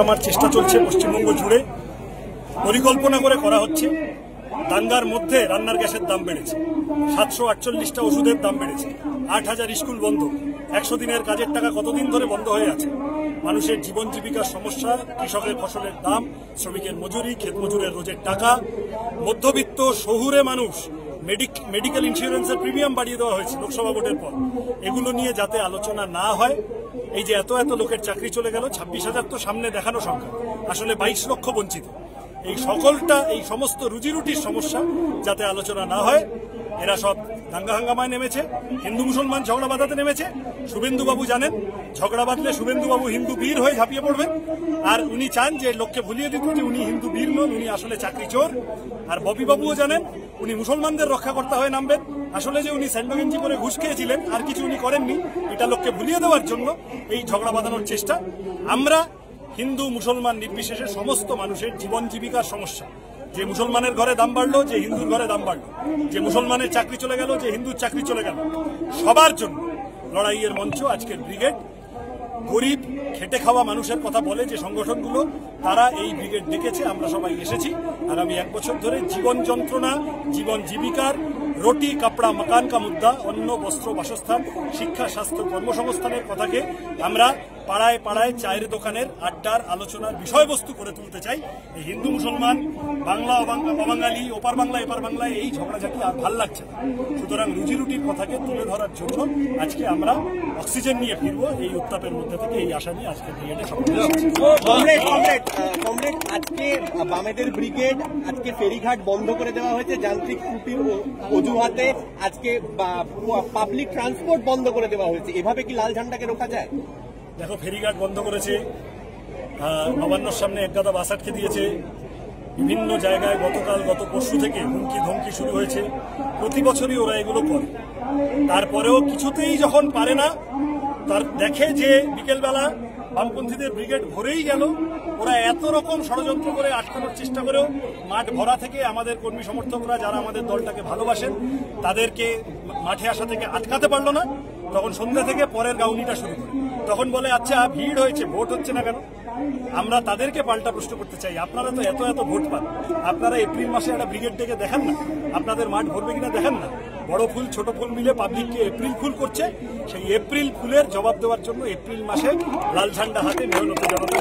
আমার চেষ্টা চলছে পশ্চিমবঙ্গ জুড়ে, পরিকল্পনা করে করা হচ্ছে। দাঙ্গার মধ্যে রান্নার গ্যাসের দাম বেড়েছে, 748টা ওষুধের দাম বেড়েছে, 8000 স্কুল বন্ধ, 100 দিনের কাজের টাকা কতদিন ধরে বন্ধ হয়ে আছে। মানুষের জীবন জীবিকার সমস্যা, কৃষকের ফসলের দাম, শ্রমিকের মজুরি, ক্ষেত মজুরের রোজের টাকা, মধ্যবিত্ত শহুরে মানুষ মেডিকেল ইন্স্যুরেন্সের প্রিমিয়াম বাড়িয়ে দেওয়া হয়েছে লোকসভা ভোটের পর। এগুলো নিয়ে যাতে আলোচনা না হয়, এই যে এত লোকের চাকরি চলে গেল, 26,000 তো সামনে দেখানো সংখ্যা, আসলে 22 লক্ষ বঞ্চিত, এই সকলটা এই সমস্ত রুজিরুটির সমস্যা যাতে আলোচনা না হয়, এরা সব দাঙ্গা হাঙ্গামায় নেমেছে, হিন্দু মুসলমান ঝগড়া বাঁধাতে নেমেছে। শুভেন্দুবাবু জানেন ঝগড়া বাঁধলে শুভেন্দুবাবু হিন্দু বীর হয়ে ঝাঁপিয়ে পড়বেন, আর উনি চান যে লোককে ভুলিয়ে দিত যে উনি হিন্দু বীর নন, উনি আসলে চাকরি চোর। আর ববিবাবুও জানেন উনি মুসলমানদের রক্ষাকর্তা হয়ে নামবেন, আসলে যে উনি স্যান্ডোগেঞ্জি করে ঘুষ খেয়েছিলেন আর কিছু উনি করেননি, এটা লোককে ভুলিয়ে দেওয়ার জন্য এই ঝগড়া বাঁধানোর চেষ্টা। আমরা হিন্দু মুসলমান নির্বিশেষে সমস্ত মানুষের জীবন জীবিকার সমস্যা, যে মুসলমানের ঘরে দাম বাড়লো, যে হিন্দুর ঘরে দাম বাড়লো, যে মুসলমানের চাকরি চলে গেল, যে হিন্দুর চাকরি চলে গেল, সবার জন্য লড়াইয়ের মঞ্চ আজকের ব্রিগেড। গরিব খেটে খাওয়া মানুষের কথা বলে যে সংগঠনগুলো, তারা এই ব্রিগেড ডেকেছে, আমরা সবাই এসেছি। আগামী 1 বছর ধরে জীবন যন্ত্রণা, জীবন জীবিকার, রুটি কাপড়া মাকান কা মুদ্দা, অন্ন বস্ত্র বাসস্থান, শিক্ষা স্বাস্থ্য কর্মসংস্থানের কথাকে আমরা পাড়ায় পাড়ায় চায়ের দোকানের আড্ডার আলোচনার বিষয়বস্তু করে তুলতে চাই। এই হিন্দু মুসলমান, বাংলা অবাঙালি, ওপার বাংলা এপার বাংলায় এই ঝগড়াঝাটি আর ভাল লাগছে না। সুতরাং রুজিরুটির কথাকে তুলে ধরার জন্য আজকে আমরা অক্সিজেন নিয়ে ফিরবো এই উত্তাপের মধ্যে থেকে, এই আশা নিয়ে আজকে ব্রিগেডে কমরেড, আজকে বামেদের ব্রিগেড আজকে ফেরিঘাট বন্ধ করে দেওয়া হয়েছে যান্ত্রিক ত্রুটির অজুহাতে, আজকে পাবলিক ট্রান্সপোর্ট বন্ধ করে দেওয়া হয়েছে, এভাবে কি লাল ঝান্ডাকে রোকা যায়? দেখো, ফেরিঘাট বন্ধ করেছে, নবান্নর সামনে একগাদা বাস আটকে দিয়েছে, বিভিন্ন জায়গায় গত পরশু থেকে হুমকি ধমকি শুরু হয়েছে। প্রতি বছরই ওরা এগুলো করে, তারপরেও কিছুতেই যখন পারে না, তার দেখে যে বিকেলবেলা বামপন্থীদের ব্রিগেড ভরেই গেল, ওরা এত রকম ষড়যন্ত্র করে আটকানোর চেষ্টা করেও মাঠ ভরা থেকে আমাদের কর্মী সমর্থকরা যারা আমাদের দলটাকে ভালোবাসেন তাদেরকে মাঠে আসা থেকে আটকাতে পারলো না। তখন সন্ধ্যা থেকে পরের গাউনিটা শুরু করে, তখন বলে আচ্ছা ভিড় হয়েছে, ভোট হচ্ছে না কেন? আমরা তাদেরকে পাল্টা প্রশ্ন করতে চাই, আপনারা তো এত ভোট পান, আপনারা এপ্রিল মাসে একটা ব্রিগেড ডেকে দেখান না, আপনাদের মাঠ ভরবে কিনা দেখান না। বড় ফুল ছোট ফুল মিলে পাবলিককে এপ্রিল ফুল করছে, সেই এপ্রিল ফুলের জবাব দেওয়ার জন্য এপ্রিল মাসে লাল ঝান্ডা হাতে মেহনতি জনতা